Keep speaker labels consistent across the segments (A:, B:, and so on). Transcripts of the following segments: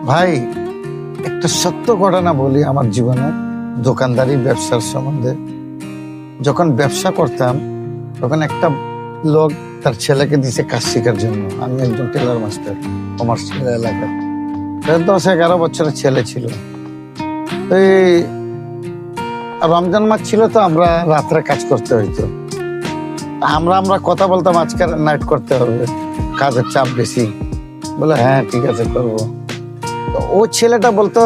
A: ভাই, একটা সত্য ঘটনা বলি আমার জীবনে, দোকানদারি ব্যবসার সম্বন্ধে। যখন ব্যবসা করতাম তখন একটা লোক তার ছেলেকে দিছে কাজ শেখার জন্য। আমি একজন টেলার মাস্টার কমার্শিয়াল এলাকায়। 10-11 বছরের ছেলে ছিল। এই রমজান মাস ছিল, তো আমরা রাত্রে কাজ করতে হইতো। আমরা কথা বলতাম, আজকে নাইট করতে হবে, কাজের চাপ বেশি। বলে হ্যাঁ ঠিক আছে করবো। তো ও ছেলেটা বলতো,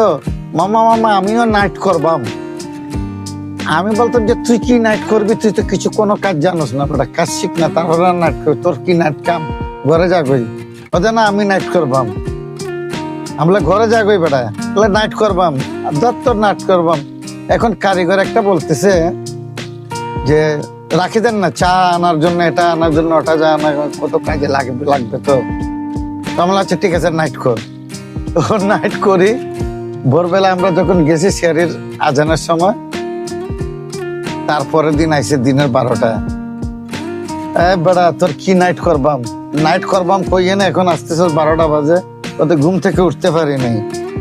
A: মামা মামা আমিও নাইট করবাম। আমি বলতাম যে তুই কি নাইট করবি, তুই তো কিছু কোনো কাজ জানোস না, বেটা কাজ শিখ না, তারপরে নাইট করবি, তোর কি নাইট কাম, ঘরে যা গই। বলতে না আমি নাইট করবাম। আমরা ঘরে যা গই বেটা, বলে নাইট করবাম, তোর নাইট করবাম। এখন কারিগর একটা বলতেছে যে রাখি দেন না, চা আনার জন্য, এটা আনার জন্য, ওটা যা আনা, কত কাজে লাগবে তো। আমরা আচ্ছা ঠিক আছে নাইট কর। তখন নাইট করি। ভোরবেলা আমরা যখন গেছি শেয়ারের আজানের সময়, তারপরের দিন আইসে দিনের 12টা। বেড়া তোর কি নাইট করবাম কইয়ে না, এখন আসতেছে 12টা বাজে, ওতে ঘুম থেকে উঠতে পারি নাই।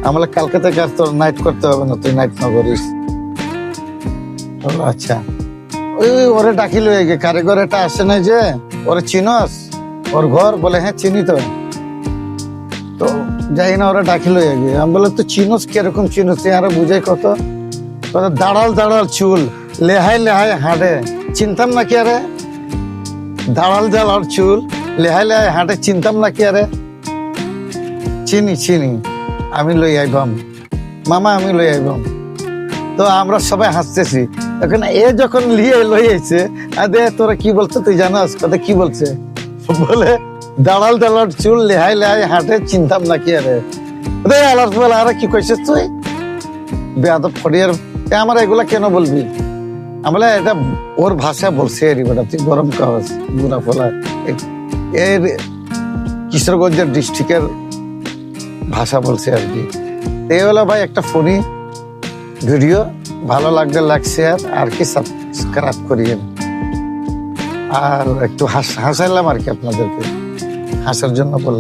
A: আমরা কালকে থেকে আর তোর নাইট করতে হবে না, তুই নাইট না করিস। আচ্ছা, ওরে ডাকি লয়ে গে, কারিগর এটা আসে নাই যে, ওরে চিনস ওর ঘর? বলে হ্যাঁ চিনি তো। তো যাই না, ওরা ডাকি লয়ে গে। আমি বলে তো চিনস, কিরকম চিনস, আরো বুঝাই কত। দাঁড়াল দাঁড়াল চুল, লেহাই লেহাই হাঁটে, চিনতাম না কি আরে? দাঁড়াল দাঁড়াল চুল, লেহাই লেহাই হাঁটে, চিনতাম না কি আরে? চিনি, আমি লই আইবাম মামা, আমি লই আইবাম। তো আমরা সবাই হাসতেছি। এখন এ যখন লই আইছে, আদে তোরা কি বলছো তুই জানাস? কথা কি বলছে? বলে দাঁড়াল দাঁড়াল চুল, লেহাই লেহাই হাঁটে, চিনতাম না কি আরে? আলার বলে আরে কি কইছিস তুই? বেয়াদব ফড়িয়ার, আমার এগুলা কেন বলবি? আমরা এটা ওর ভাষা বলছে, বেটা তুই গরম কাগজ গুড়া ফোলা। এর কিশোরগঞ্জের ডিস্ট্রিক্টের ভাষা বলছে আর কি। এই হলো ভাই একটা ফোনি ভিডিও। ভালো লাগলে লাইক শেয়ার আর কি সাবস্ক্রাইব করিয়েন। আর একটু হাসাইলাম আর কি, আপনাদেরকে হাসার জন্য বললাম।